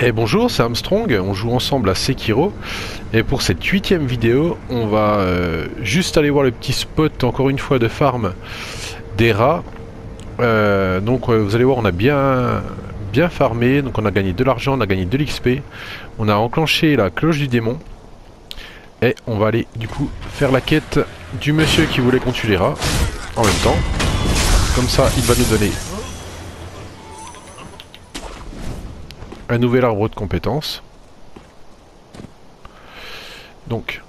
Et bonjour, c'est Armstrong, on joue ensemble à Sekiro. Et pour cette 8ème vidéo, on va juste aller voir le petit spot, encore une fois, de farm des rats. Vous allez voir, on a bien farmé, donc on a gagné de l'argent, on a gagné de l'XP. On a enclenché la cloche du démon. Et on va aller du coup faire la quête du monsieur qui voulait qu'on tue les rats en même temps. Comme ça, il va nous donner un nouvel arbre de compétences. Donc,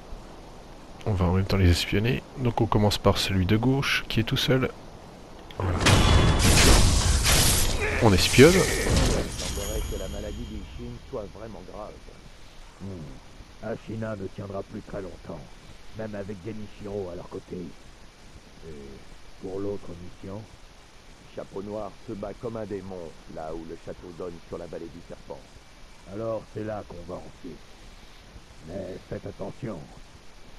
on va en même temps les espionner. Donc on commence par celui de gauche qui est tout seul. Voilà. On espionne. Il semblerait que la maladie d'Ishin soit vraiment grave. Ashina ne tiendra plus très longtemps, même avec Genichiro à leur côté. Et pour l'autre mission, Chapeau Noir se bat comme un démon, là où le château donne sur la vallée du serpent. Alors c'est là qu'on va ensuite. Mais faites attention,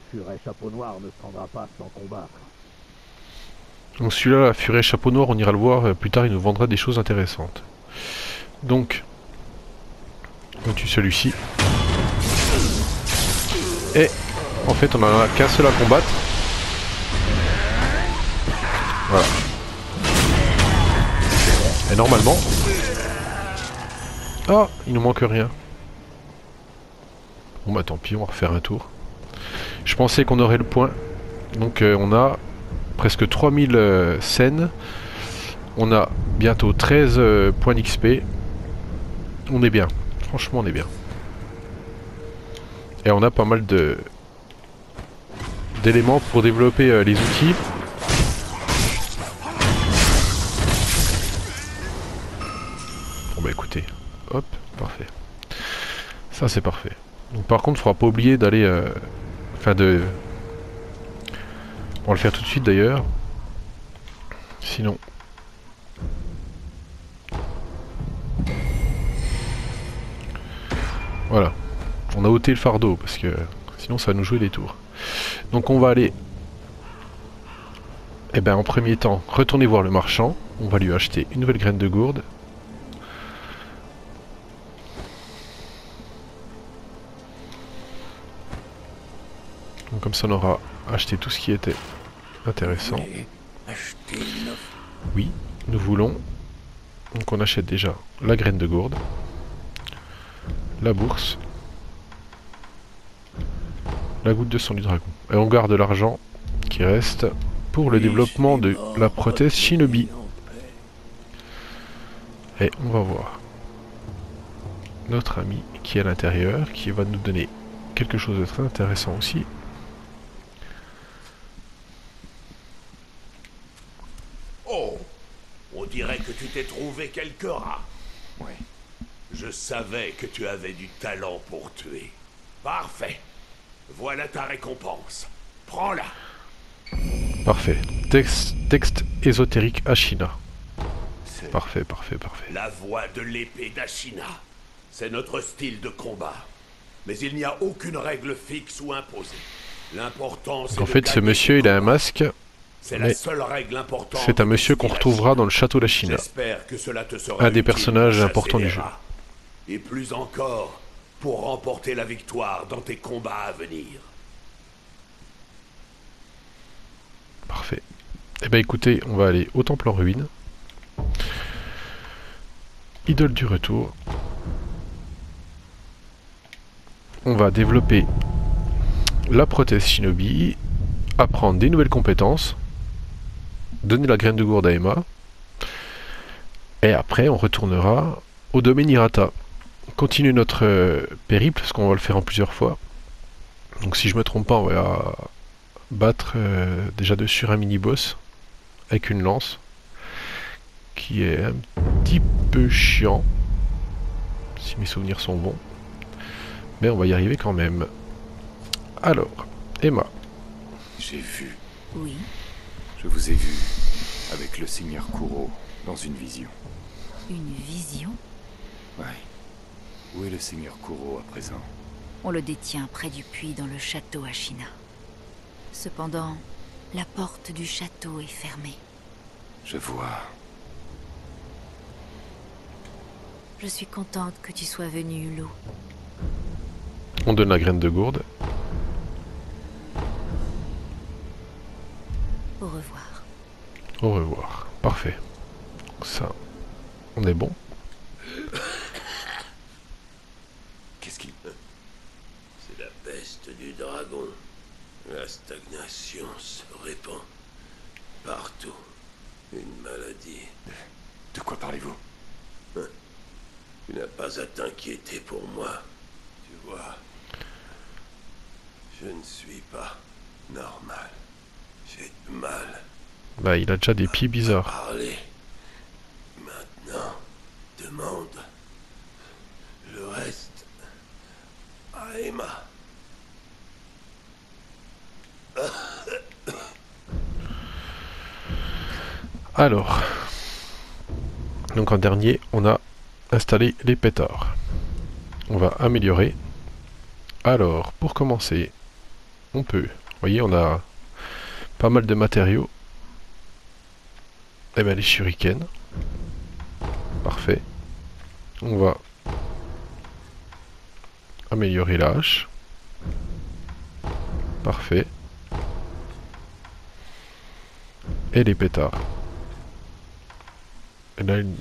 Furet Chapeau Noir ne se rendra pas sans combattre. Donc celui-là, la Furet Chapeau Noir, on ira le voir plus tard, il nous vendra des choses intéressantes. Donc, on tue celui-ci. Et en fait, on n'en a qu'un seul à combattre. Voilà. Et normalement... Ah, il nous manque rien. Bon bah tant pis, on va refaire un tour. Je pensais qu'on aurait le point. Donc on a presque 3000 scènes. On a bientôt 13 points d'XP. On est bien. Franchement, on est bien. Et on a pas mal d'éléments pour développer les outils. Bon bah écoutez, hop, parfait. Ça c'est parfait. Donc par contre, il faudra pas oublier d'aller... On va le faire tout de suite d'ailleurs. Sinon... Voilà. On a ôté le fardeau parce que sinon ça va nous jouer des tours. Donc on va aller... Eh ben en premier temps, retourner voir le marchand. On va lui acheter une nouvelle graine de gourde. Donc comme ça on aura acheté tout ce qui était intéressant. Oui, nous voulons. Donc on achète déjà la graine de gourde, la bourse, la goutte de sang du dragon. Et on garde l'argent qui reste pour le développement de la prothèse Shinobi. Et on va voir notre ami qui est à l'intérieur, qui va nous donner quelque chose de très intéressant aussi. Oh, on dirait que tu t'es trouvé quelques rats. Oui. Je savais que tu avais du talent pour tuer. Parfait. Voilà ta récompense. Prends-la. Parfait. Texte ésotérique Ashina. Parfait, parfait, parfait. La voix de l'épée d'Ashina. C'est notre style de combat. Mais il n'y a aucune règle fixe ou imposée. L'important c'est en fait, ce monsieur, il a un masque. C'est la seule règle importante. C'est un monsieur qu'on retrouvera dans le château d'Ashina. Un des personnages importants du jeu. Et plus encore, pour remporter la victoire dans tes combats à venir. Parfait. Eh ben écoutez, on va aller au temple en ruine. Idole du retour. On va développer la prothèse Shinobi, apprendre des nouvelles compétences, donner la graine de gourde à Emma, et après on retournera au domaine Hirata. Continuer notre périple, parce qu'on va le faire en plusieurs fois. Donc si je me trompe pas, on va battre déjà sur un mini-boss avec une lance, qui est un petit peu chiant, si mes souvenirs sont bons. Mais on va y arriver quand même. Alors, Emma. J'ai vu. Oui. Je vous ai vu avec le seigneur Kuro dans une vision. Une vision? Ouais. Où est le seigneur Kuro à présent? On le détient près du puits dans le château Ashina. Cependant, la porte du château est fermée. Je vois. Je suis contente que tu sois venu, Hulot. On donne la graine de gourde. Au revoir. Au revoir. Parfait. Ça, on est bon. Qu'est-ce qui... C'est la peste du dragon. La stagnation se répand partout. Une maladie. De quoi parlez-vous? Tu n'as pas à t'inquiéter pour moi. Tu vois, je ne suis pas normal. J'ai du mal Bah, il a déjà des pieds à bizarres. parler. Maintenant, demande le reste à Emma. Alors, donc en dernier, on a installé les pétards. On va améliorer. Alors, pour commencer, on peut, vous voyez, on a pas mal de matériaux. Et bien les shurikens. Parfait. On va améliorer la hache. Parfait. Et les pétards. Et là, il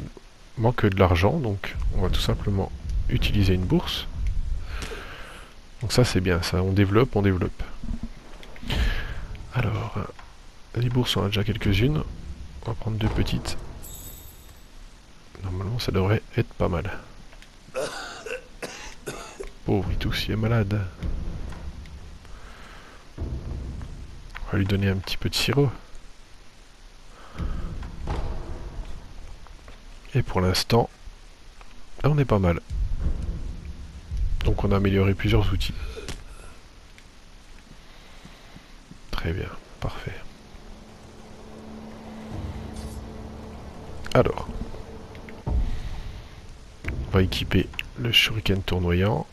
manque de l'argent, donc on va tout simplement utiliser une bourse. Donc ça, c'est bien, ça, on développe, on développe. Alors, les bourses, on a déjà quelques-unes. On va prendre deux petites. Normalement, ça devrait être pas mal. Pauvre, il tousse, il est malade. On va lui donner un petit peu de sirop. Et pour l'instant, là, on est pas mal. Donc on a amélioré plusieurs outils. Très bien, parfait. Alors, on va équiper le shuriken tournoyant.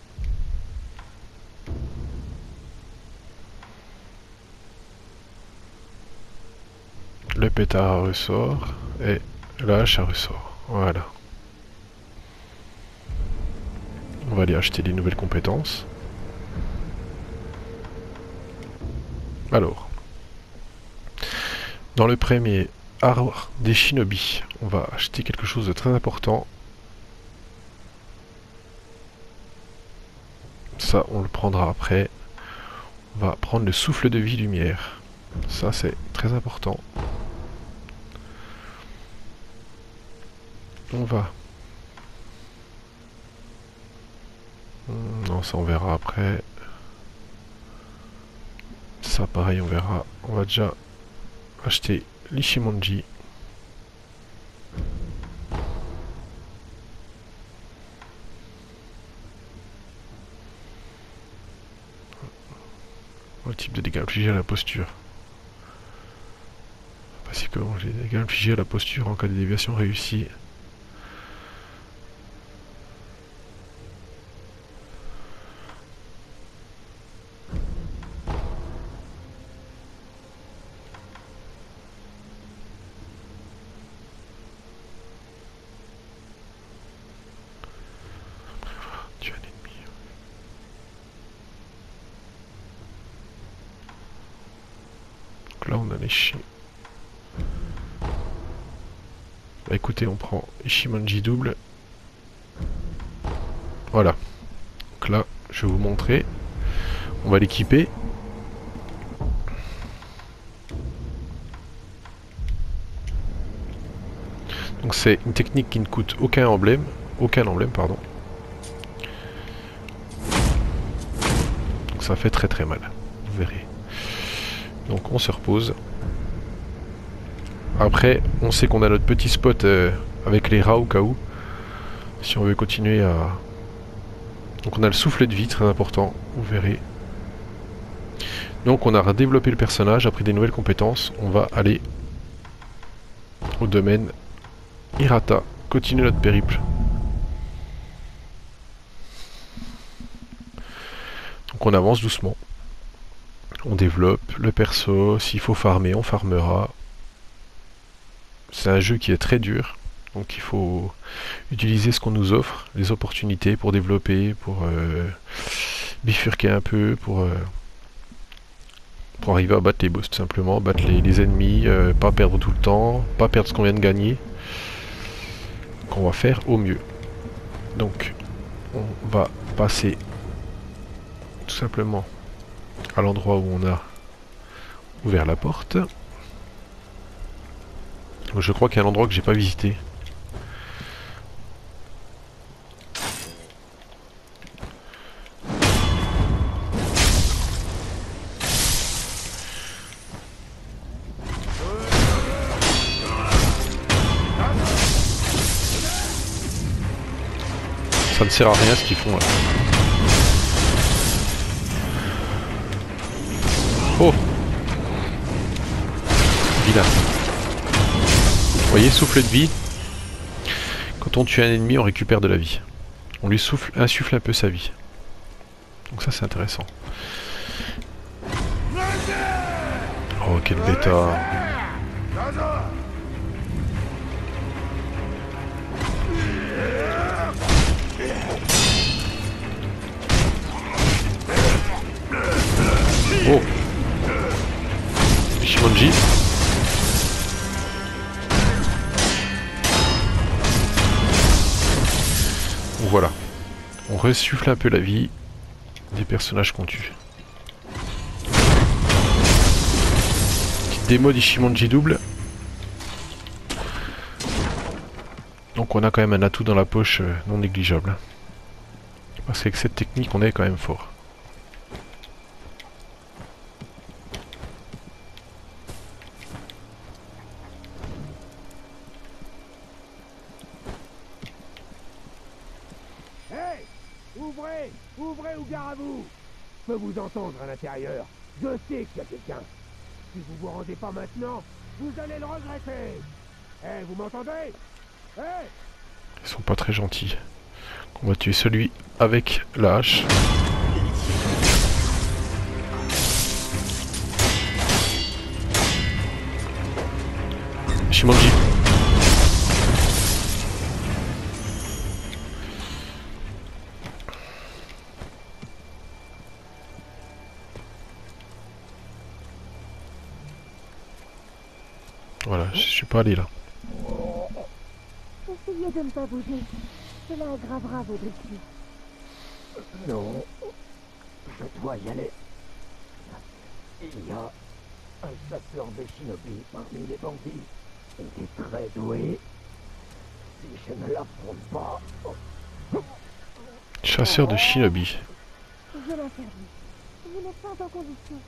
Le pétard à ressort et la hache à ressort. Voilà. On va aller acheter des nouvelles compétences. Alors, dans le premier art des shinobi, on va acheter quelque chose de très important. Ça, on le prendra après. On va prendre le souffle de vie lumière. Ça, c'est très important. On va... Non, ça on verra après. Ça pareil, on verra. On va déjà acheter l'Ishimonji. Le type de dégâts infligés à la posture. Parce que les dégâts infligés à la posture en cas de déviation réussie. Tu as un ennemi. Donc là on a les chiens. Bah écoutez, on prend Ishimonji double. Voilà. Donc là, je vais vous montrer. On va l'équiper. Donc c'est une technique qui ne coûte aucun emblème, pardon. Donc ça fait très très mal, vous verrez. Donc on se repose. Après, on sait qu'on a notre petit spot avec les rats au cas où. Si on veut continuer à... Donc on a le souffle de vie, très important, vous verrez. Donc on a redéveloppé le personnage, a pris des nouvelles compétences. On va aller au domaine Hirata, continuer notre périple. Donc on avance doucement. On développe le perso, s'il faut farmer, on farmera. C'est un jeu qui est très dur. Donc il faut utiliser ce qu'on nous offre, les opportunités pour développer, pour bifurquer un peu, pour arriver à battre les boss tout simplement, battre les ennemis, pas perdre tout le temps, pas perdre ce qu'on vient de gagner. Qu'on va faire au mieux. Donc on va passer tout simplement à l'endroit où on a ouvert la porte. Je crois qu'il y a un endroit que j'ai pas visité. Ça ne sert à rien ce qu'ils font là. Oh! Vilain. Vous voyez, souffle de vie. Quand on tue un ennemi, on récupère de la vie. On lui insuffle un peu sa vie. Donc ça c'est intéressant. Oh quel bêta. Oh Shimonji. Voilà. On ressuffle un peu la vie des personnages qu'on tue. Petite démo d'Ishimonji double. Donc on a quand même un atout dans la poche non négligeable. Parce qu'avec cette technique on est quand même fort. Ouvrez! Ouvrez ou gare à vous! Je peux vous entendre à l'intérieur. Je sais qu'il y a quelqu'un. Si vous vous rendez pas maintenant, vous allez le regretter. Eh, vous m'entendez? Eh! Ils sont pas très gentils. On va tuer celui avec la hache. Shimonji. Voilà, je suis pas allé là. Essayez de ne pas bouger. Cela aggravera vos blessures. Non. Je dois y aller. Il y a un chasseur de shinobi parmi les bandits. Il est très doué. Si je ne l'affronte pas... Chasseur de shinobi. Je l'interdis. Vous n'êtes pas en condition.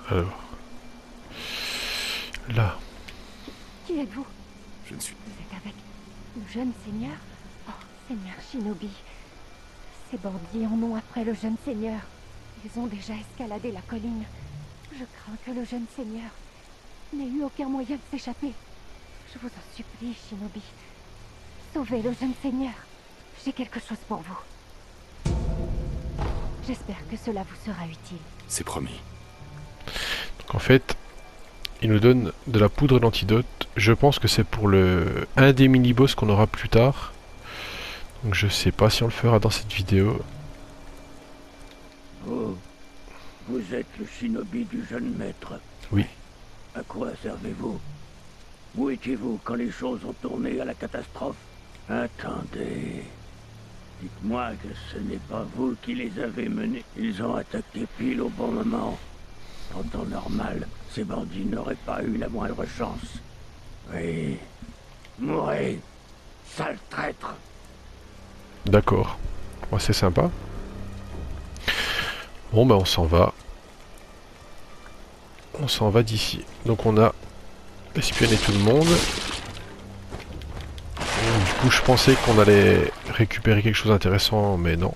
Alors. Là. Qui êtes-vous? Je ne suis... Vous êtes avec le jeune seigneur? Oh, seigneur Shinobi. Ces bandits en ont après le jeune seigneur. Ils ont déjà escaladé la colline. Je crains que le jeune seigneur n'ait eu aucun moyen de s'échapper. Je vous en supplie, Shinobi. Sauvez le jeune seigneur. J'ai quelque chose pour vous. J'espère que cela vous sera utile. C'est promis. Donc en fait, il nous donne de la poudre d'antidote. Je pense que c'est pour un des mini-boss qu'on aura plus tard. Donc je sais pas si on le fera dans cette vidéo. Vous êtes le shinobi du jeune maître. Oui. À quoi servez-vous? Où étiez-vous quand les choses ont tourné à la catastrophe? Attendez. Dites-moi que ce n'est pas vous qui les avez menés. Ils ont attaqué pile au bon moment. En temps normal, ces bandits n'auraient pas eu la moindre chance. Oui. Mourez, sale traître. D'accord. Ouais, c'est sympa. Bon bah on s'en va. On s'en va d'ici. Donc on a espionné tout le monde. Du coup je pensais qu'on allait récupérer quelque chose d'intéressant, mais non.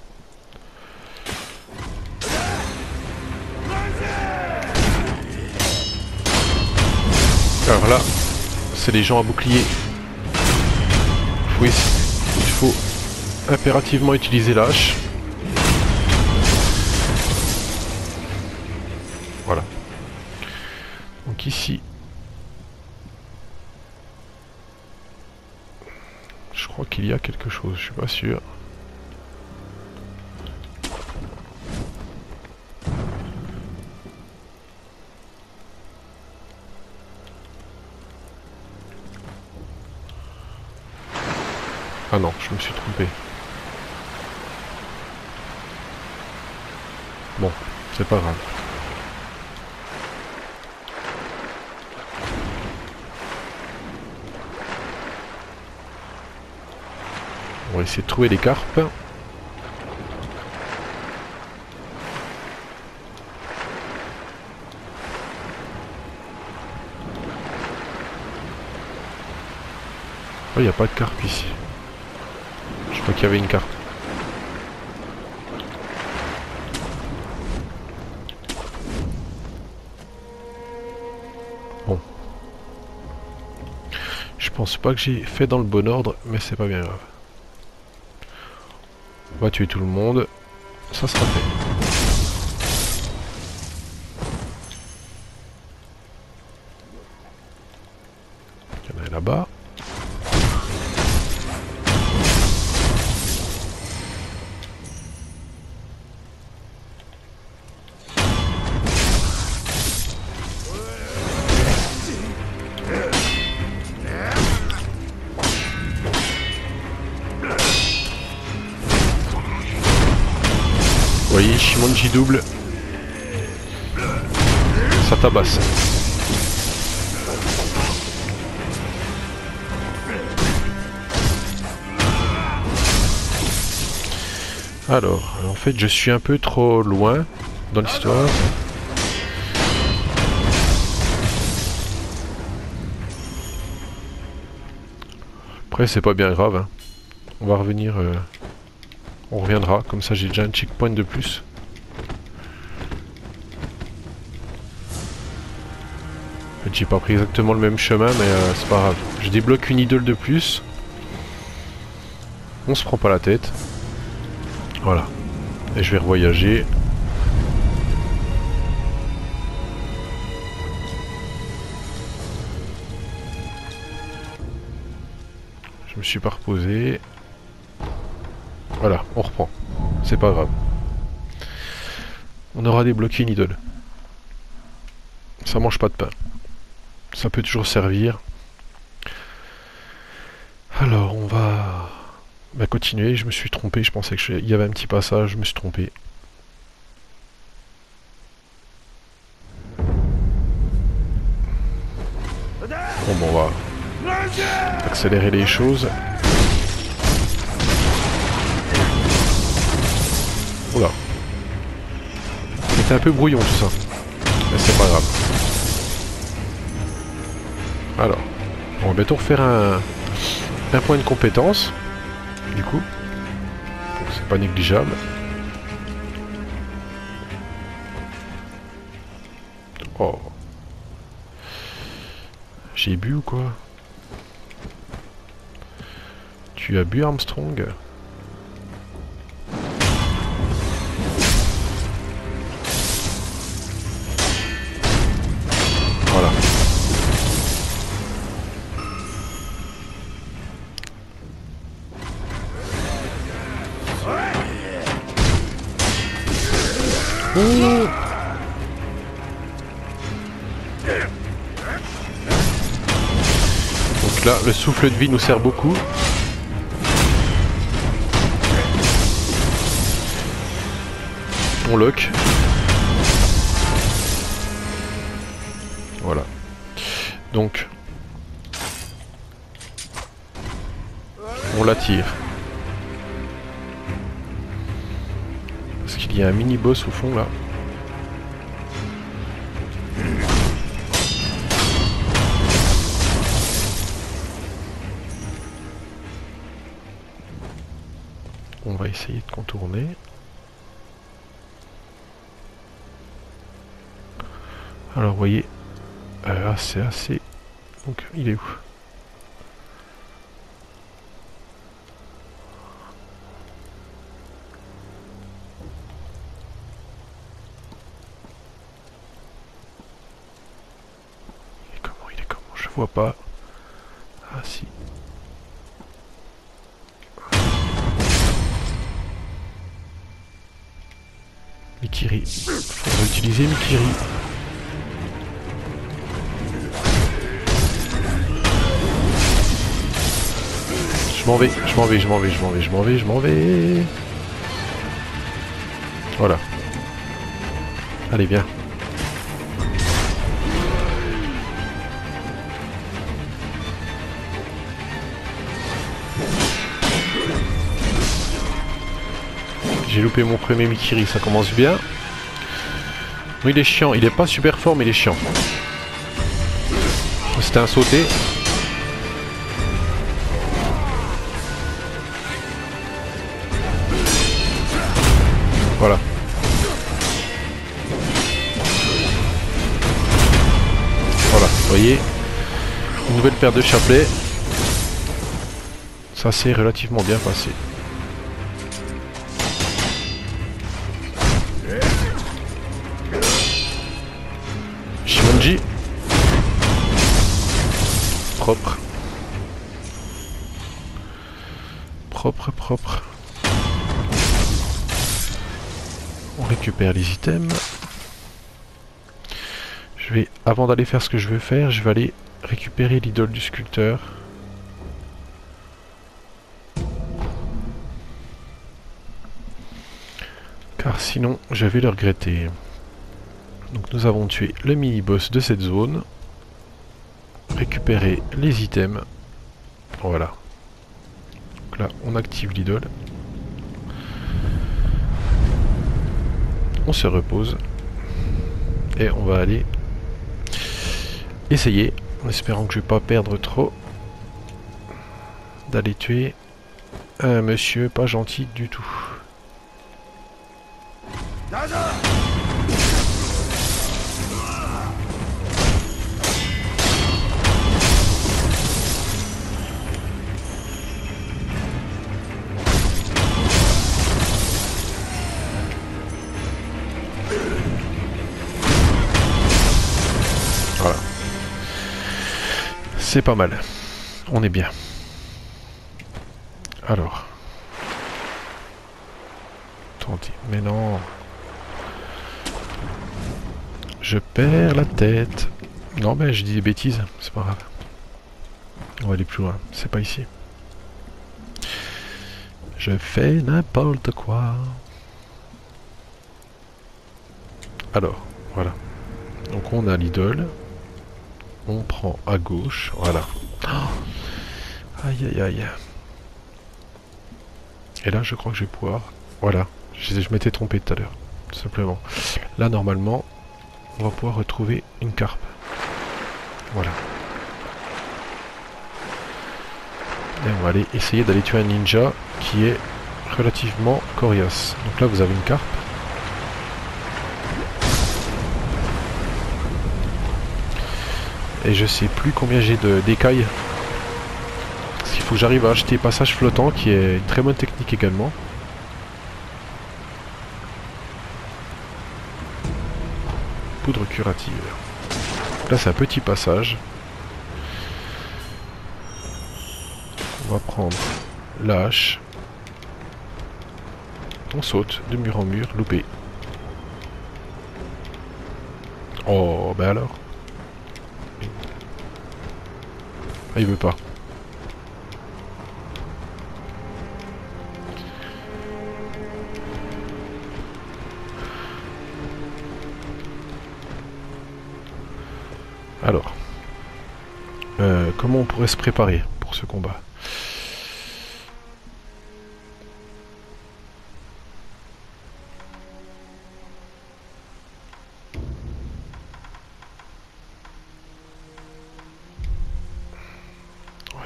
Alors là, c'est les gens à bouclier. Il faut impérativement utiliser la hache. Voilà. Donc ici, crois qu'il y a quelque chose, je suis pas sûr. Ah non, je me suis trompé. Bon, c'est pas grave. On va essayer de trouver les carpes. Oh, il n'y a pas de carpe ici. Je crois qu'il y avait une carpe. Bon. Je pense pas que j'ai fait dans le bon ordre, mais c'est pas bien grave. On va tuer tout le monde. Ça sera fait. Il y en a là-bas. Vous voyez, Shimonji double. Ça tabasse. Alors, en fait, je suis un peu trop loin dans l'histoire. Après, c'est pas bien grave. Hein. On va revenir... On reviendra, comme ça j'ai déjà un checkpoint de plus. En fait, j'ai pas pris exactement le même chemin, mais c'est pas grave. Je débloque une idole de plus. On se prend pas la tête. Voilà. Et je vais revoyager. Je me suis pas reposé. Voilà, on reprend. C'est pas grave. On aura débloqué une idole. Ça mange pas de pain. Ça peut toujours servir. Alors, on va continuer. Je me suis trompé. Je pensais qu'il y avait un petit passage. Je me suis trompé. Bon, on va accélérer les choses. Oula. C'était un peu brouillon tout ça. Mais c'est pas grave. Alors. On va bientôt refaire un point de compétence. Du coup. Donc c'est pas négligeable. Oh. J'ai bu ou quoi? Tu as bu, Armstrong? Voilà. Oh. Donc là, le souffle de vie nous sert beaucoup. On lock. Voilà. Donc, on l'attire. Parce qu'il y a un mini-boss au fond là. On va essayer de contourner. Alors vous voyez, c'est assez... Donc il est où? Il est comment? Je vois pas. Ah si. Mikiri. Faudrait utiliser Mikiri. Je m'en vais, je m'en vais, je m'en vais, je m'en vais, je m'en vais, je m'en vais. Voilà. Allez, viens. J'ai loupé mon premier Mikiri, ça commence bien. Oui, il est chiant, il est pas super fort, mais il est chiant. C'était un sauté. Voilà. Voilà, vous voyez. Une nouvelle paire de chapelets. Ça s'est relativement bien passé. Shimonji. Propre. Propre, propre. On récupère les items. Je vais, avant d'aller faire ce que je veux faire, je vais aller récupérer l'idole du sculpteur. Car sinon, je vais le regretter. Donc nous avons tué le mini-boss de cette zone. Récupérer les items. Voilà. Donc là, on active l'idole. On se repose. Et on va aller essayer, en espérant que je ne vais pas perdre trop, d'aller tuer un monsieur pas gentil du tout. Voilà. C'est pas mal. On est bien. Alors. Attendez, mais non. Je perds la tête. Non, mais je dis des bêtises, c'est pas grave. On va aller plus loin, c'est pas ici. Je fais n'importe quoi. Alors, voilà. Donc on a l'idole. On prend à gauche, voilà. Oh, aïe aïe aïe. Et là je crois que je vais pouvoir... Voilà, je m'étais trompé tout à l'heure, tout simplement. Là normalement, on va pouvoir retrouver une carpe. Voilà. Et on va aller essayer d'aller tuer un ninja qui est relativement coriace. Donc là vous avez une carpe. Et je sais plus combien j'ai d'écailles. Parce qu'il faut que j'arrive à acheter passage flottant, qui est une très bonne technique également. Poudre curative. Là c'est un petit passage. On va prendre la hache. On saute de mur en mur, loupé. Oh, ben alors. Ah, il veut pas. Alors. Comment on pourrait se préparer pour ce combat ?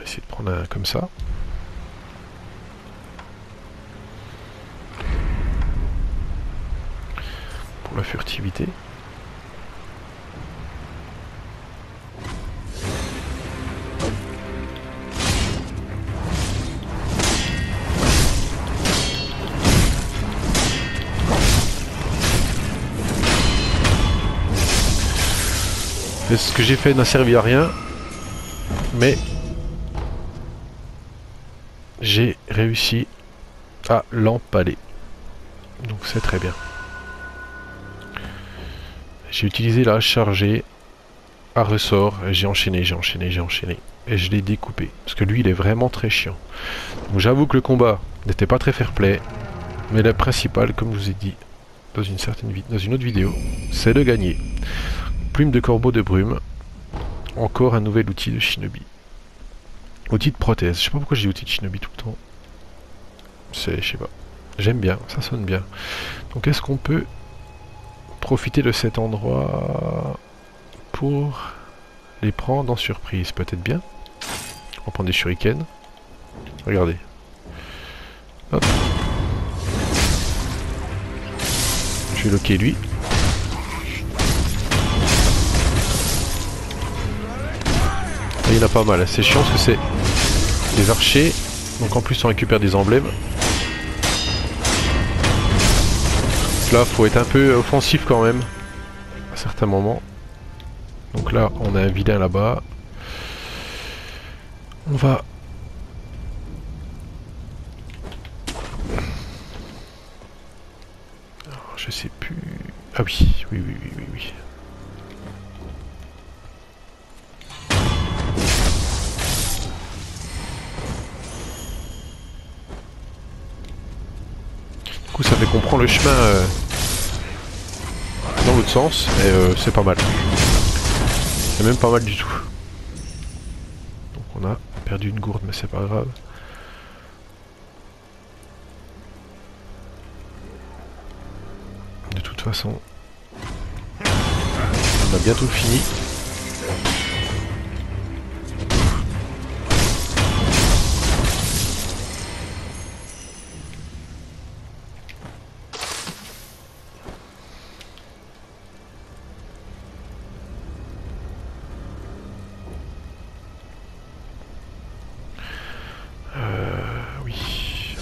Essayer de prendre un comme ça. Pour la furtivité. Et ce que j'ai fait n'a servi à rien. Mais j'ai réussi à l'empaler. Donc c'est très bien. J'ai utilisé la hache chargée à ressort, et j'ai enchaîné. Et je l'ai découpé. Parce que lui, il est vraiment très chiant. Donc j'avoue que le combat n'était pas très fair-play. Mais le principal, comme je vous ai dit dans une autre vidéo, c'est de gagner. Plume de corbeau de brume. Encore un nouvel outil de shinobi. Outil de prothèse. Je sais pas pourquoi je dis outil de shinobi tout le temps. Je sais pas. J'aime bien, ça sonne bien. Donc est-ce qu'on peut profiter de cet endroit pour les prendre en surprise? Peut-être bien. On va prendre des shurikens. Regardez. Hop. Je vais loquer lui. Et il y en a pas mal. C'est chiant parce que c'est des archers. Donc en plus on récupère des emblèmes. Là, faut être un peu offensif quand même, à certains moments. Donc là, on a un vilain là-bas. On va... Alors, je sais plus... Ah oui. Du coup, ça fait qu'on prend le chemin dans l'autre sens, et c'est pas mal. C'est même pas mal du tout. Donc on a perdu une gourde, mais c'est pas grave. De toute façon, on a bientôt fini.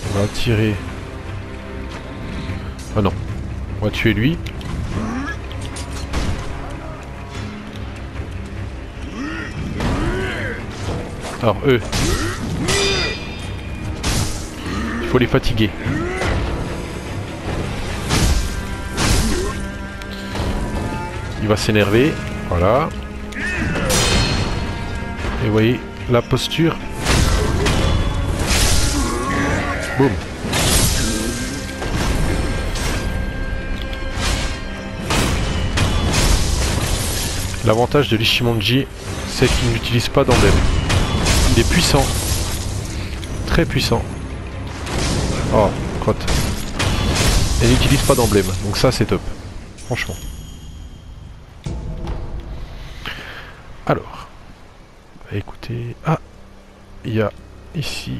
On va tirer. Ah non. On va tuer lui. Alors eux. Il faut les fatiguer. Il va s'énerver. Voilà. Et vous voyez la posture. Boum. L'avantage de l'Ishimonji, c'est qu'il n'utilise pas d'emblème. Il est puissant. Très puissant. Oh, crotte. Et il n'utilise pas d'emblème. Donc ça, c'est top. Franchement. Alors. Écoutez. Ah. Il y a ici.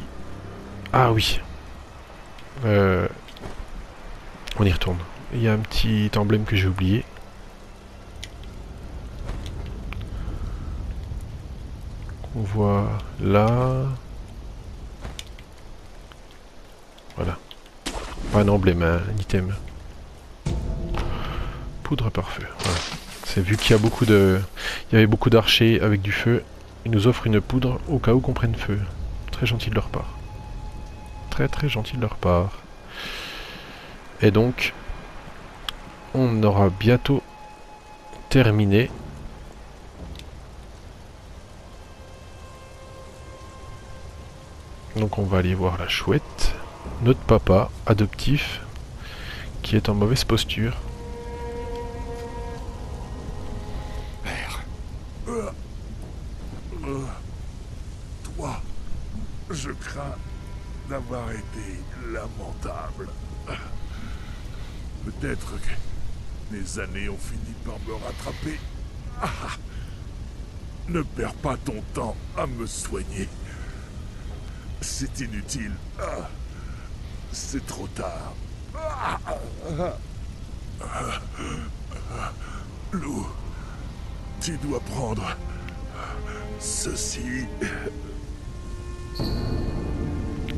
Ah oui. On y retourne. Il y a un petit emblème que j'ai oublié. On voit là. Voilà. Pas un emblème, un item. Poudre par feu. Voilà. C'est vu qu'il y a beaucoup de... Il y avait beaucoup d'archers avec du feu. Ils nous offrent une poudre au cas où qu'on prenne feu. Très gentil de leur part. Très gentil de leur part. Et donc, on aura bientôt terminé. Donc on va aller voir la chouette, notre papa adoptif, qui est en mauvaise posture. Père. Toi, je crains d'avoir été lamentable. Peut-être que les années ont fini par me rattraper. Ah, ne perds pas ton temps à me soigner. C'est inutile. Ah, c'est trop tard. Lou, tu dois prendre ceci.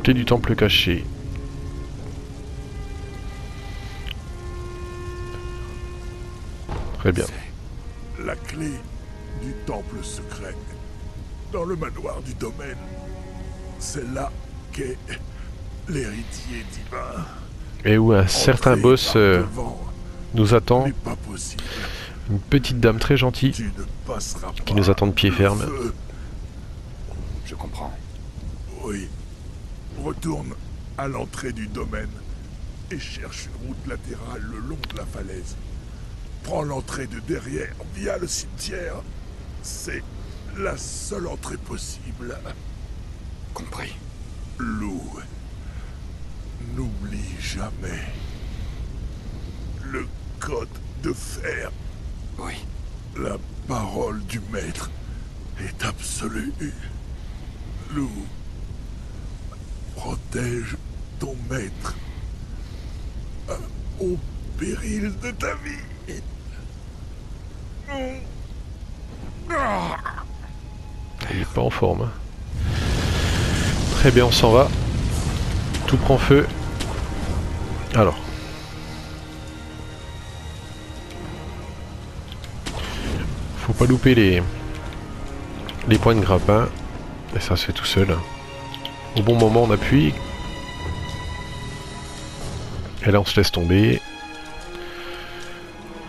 Clé du temple caché. Très bien. La clé du temple secret. Dans le manoir du domaine. C'est là qu'est l'héritier divin. Et où un certain boss nous attend. Une petite dame très gentille Tu ne passeras pas. qui nous attend de pied ferme. Feu. Je comprends. Oui. Retourne à l'entrée du domaine et cherche une route latérale le long de la falaise. Prends l'entrée de derrière via le cimetière. C'est la seule entrée possible. Compris. Lou, n'oublie jamais. Le code de fer. Oui. La parole du maître est absolue. Lou, protège ton maître au péril de ta vie. Il est pas en forme. Hein. Très bien, on s'en va. Tout prend feu. Alors. Faut pas louper les points de grappin. Et ça se fait tout seul. Au bon moment, on appuie. Et là, on se laisse tomber.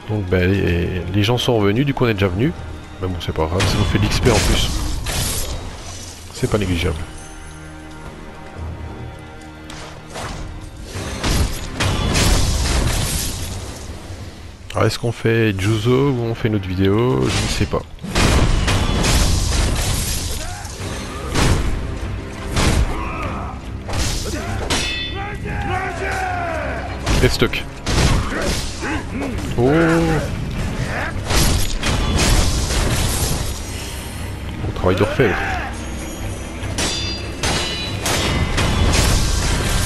Donc, ben, les gens sont revenus. Du coup, on est déjà venu. Mais bon, c'est pas grave. Ça nous fait de l'XP en plus. C'est pas négligeable. Alors, est-ce qu'on fait Juzo ou on fait une autre vidéo? Je ne sais pas. Et stock. Oh. Bon travail d'orfèvre.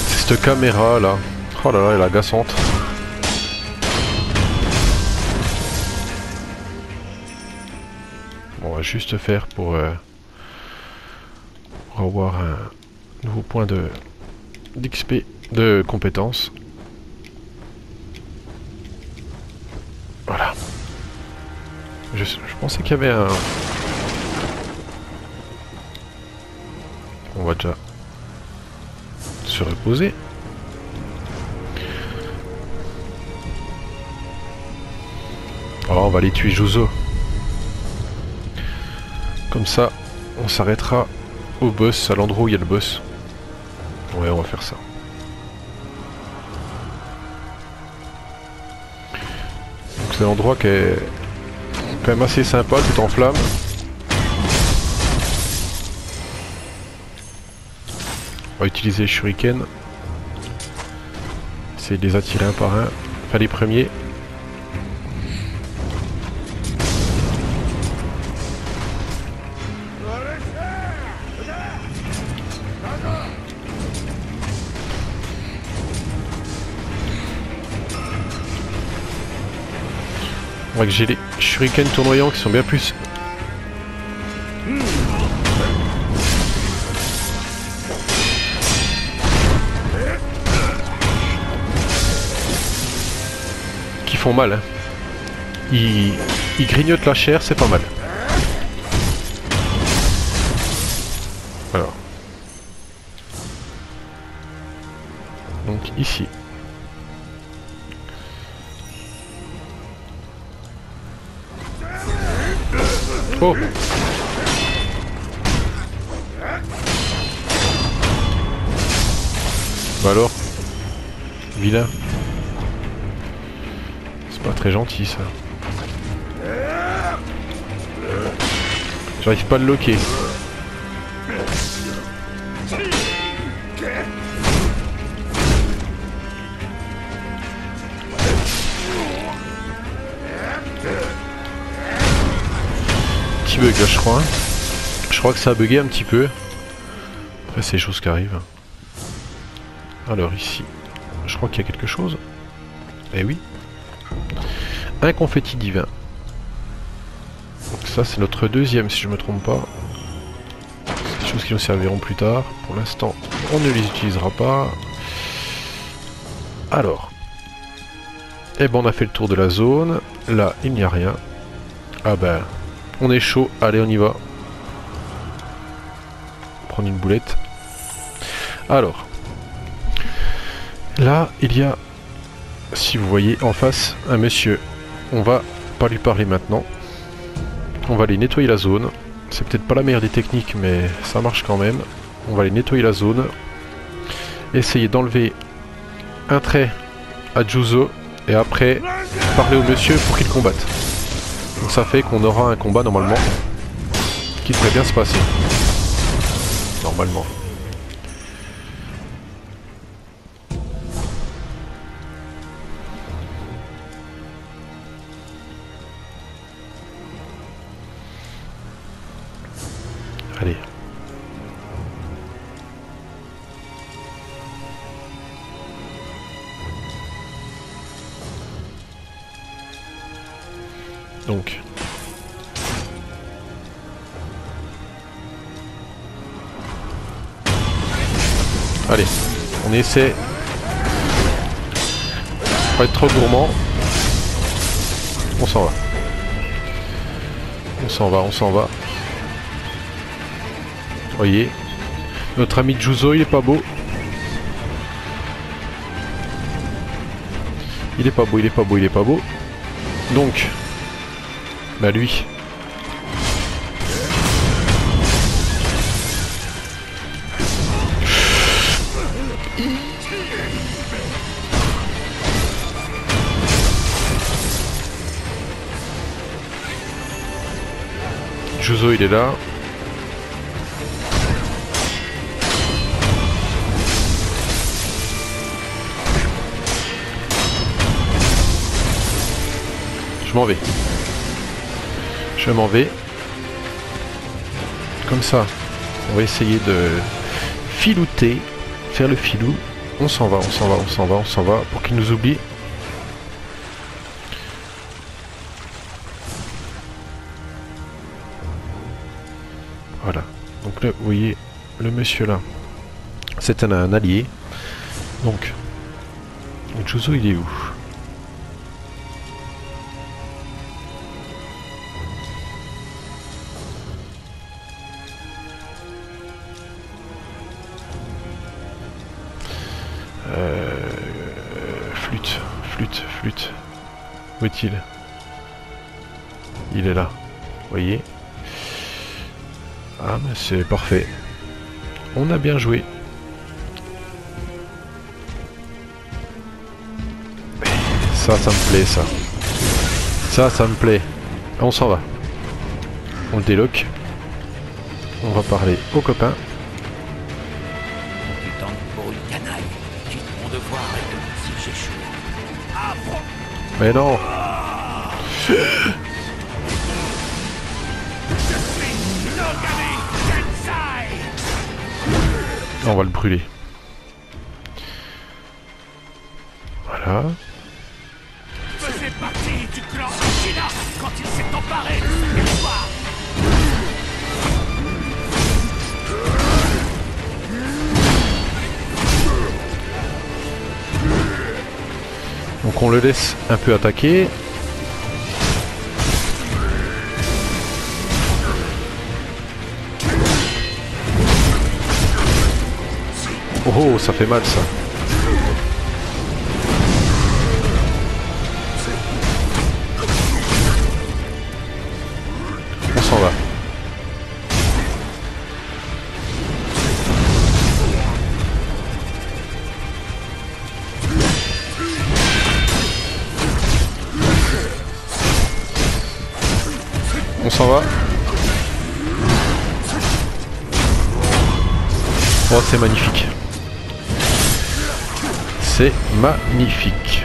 C'est cette caméra là. Oh là là, elle est agaçante. Bon, on va juste faire pour avoir un nouveau point d'XP, de compétences. Voilà. Je pensais qu'il y avait un... On va déjà se reposer. Oh, on va les tuer Juzo. Comme ça, on s'arrêtera au boss, à l'endroit où il y a le boss. Ouais, on va faire ça. C'est un endroit qui est quand même assez sympa, tout en flammes. On va utiliser les shurikens. Essayer de les attirer un par un. Enfin les premiers. On voit que j'ai les shurikens tournoyants qui sont bien plus... qui font mal. Hein. Ils grignotent la chair, c'est pas mal. Alors. Donc ici. Oh. Bah alors, vilain. C'est pas très gentil ça. J'arrive pas à le loquer. Petit bug là je crois. Hein. Je crois que ça a bugué un petit peu. Après c'est des choses qui arrivent. Alors ici, je crois qu'il y a quelque chose. Eh oui. Un confetti divin. Donc ça c'est notre deuxième si je me trompe pas. C'est des choses qui nous serviront plus tard. Pour l'instant, on ne les utilisera pas. Alors. Eh ben on a fait le tour de la zone. Là, il n'y a rien. Ah ben, on est chaud. Allez, on y va. Prendre une boulette. Alors. Là, il y a, si vous voyez en face, un monsieur. On va pas lui parler maintenant. On va aller nettoyer la zone. C'est peut-être pas la meilleure des techniques, mais ça marche quand même. On va aller nettoyer la zone. Essayer d'enlever un trait à Juzo. Et après, parler au monsieur pour qu'il combatte. Donc ça fait qu'on aura un combat normalement. Qui devrait bien se passer. Normalement. Allez. Donc. Allez, on essaie. Pas être trop gourmand. On s'en va. On s'en va, on s'en va. Voyez, notre ami Juzo, il est pas beau. Il est pas beau, il est pas beau, il est pas beau. Donc, bah lui. Juzo, il est là. Je m'en vais. Je m'en vais. Comme ça, on va essayer de filouter, faire le filou. On s'en va, on s'en va, on s'en va, on s'en va, pour qu'il nous oublie. Voilà. Donc là, vous voyez, le monsieur là, c'est un allié. Donc, Juzo, il est où ? Flûte. Où est-il? Il est là. Vous voyez? Ah, mais c'est parfait. On a bien joué. Ça me plaît, ça. Ça me plaît. On s'en va. On le déloque. On va parler aux copains. Tu tentes pour une canaille. Quitte mon devoir et si j'échoue. Mais non. On va le brûler. Voilà. Faisait partie du clan Ashina quand il s'est emparé de ce territoire. Donc on le laisse un peu attaquer. Oh, ça fait mal ça. On s'en va. On s'en va. Oh, c'est magnifique. C'est magnifique.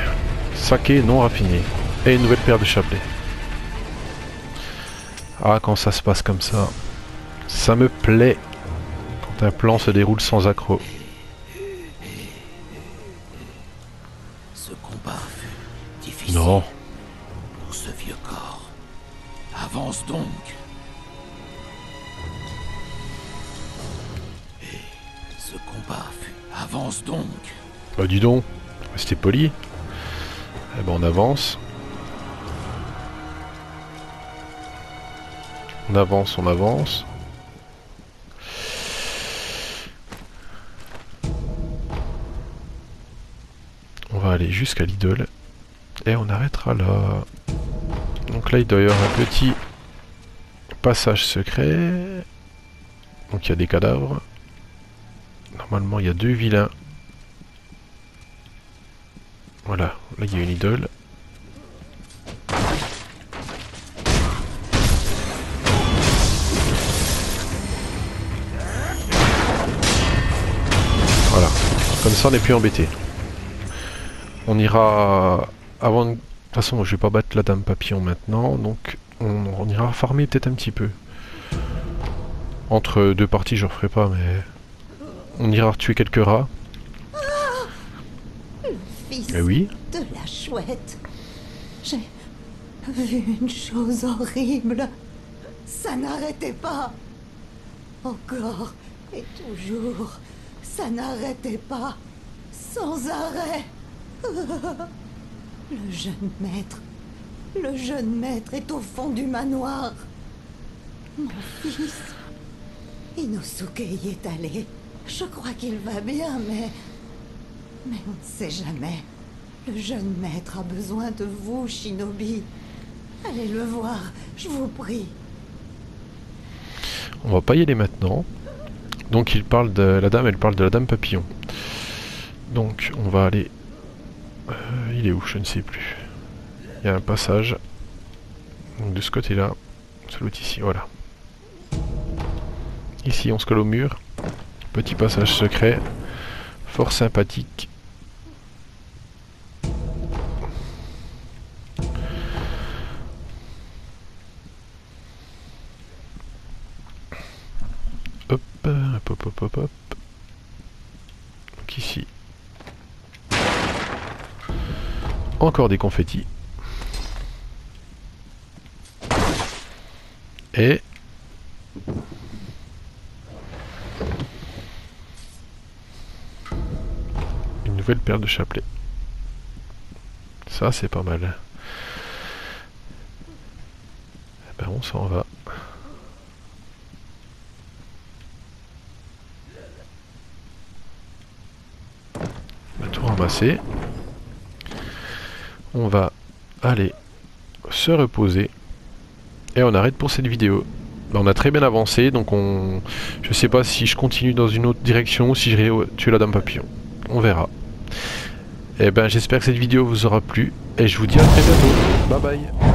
Saké non raffiné. Et une nouvelle paire de chapelets. Ah, quand ça se passe comme ça, ça me plaît. Quand un plan se déroule sans accroc. Ce combat fut difficile. Non. Pour ce vieux corps. Avance donc. Et ce combat fut... Avance donc. Bah dis donc, restez poli. Eh ben on avance. On avance, on avance. On va aller jusqu'à l'idole. Et on arrêtera là. Donc Donc là il doit y avoir un petit passage secret. Donc il y a des cadavres. Normalement il y a 2 vilains. Voilà, là il y a une idole. Voilà, comme ça on n'est plus embêté. On ira avant de... De toute façon je vais pas battre la dame papillon maintenant, donc on ira farmer peut-être un petit peu. Entre 2 parties je referai pas, mais on ira tuer quelques rats. Fils Eh oui. de la chouette. J'ai vu une chose horrible. Ça n'arrêtait pas. Encore et toujours. Ça n'arrêtait pas. Sans arrêt. Le jeune maître. Le jeune maître est au fond du manoir. Mon fils. Inosuke y est allé. Je crois qu'il va bien, mais on ne sait jamais. Le jeune maître a besoin de vous, Shinobi. Allez le voir, je vous prie. On va pas y aller maintenant. Donc il parle de la dame, elle parle de la dame papillon. Donc on va aller... il est où? Je ne sais plus. Il y a un passage. Donc de ce côté-là. C'est l'autre ici, voilà. Ici on se colle au mur. Petit passage secret. Fort sympathique. Hop, hop, hop, hop, hop, hop. Donc ici. Encore des confettis. Et... une nouvelle paire de chapelets. Ça c'est pas mal. Eh ben on s'en va. On va tout ramasser. On va aller se reposer. Et on arrête pour cette vidéo. Ben, on a très bien avancé, donc je sais pas si je continue dans une autre direction ou si je vais tuer la dame papillon. On verra. Et ben j'espère que cette vidéo vous aura plu. Et je vous dis à très bientôt. Bye bye.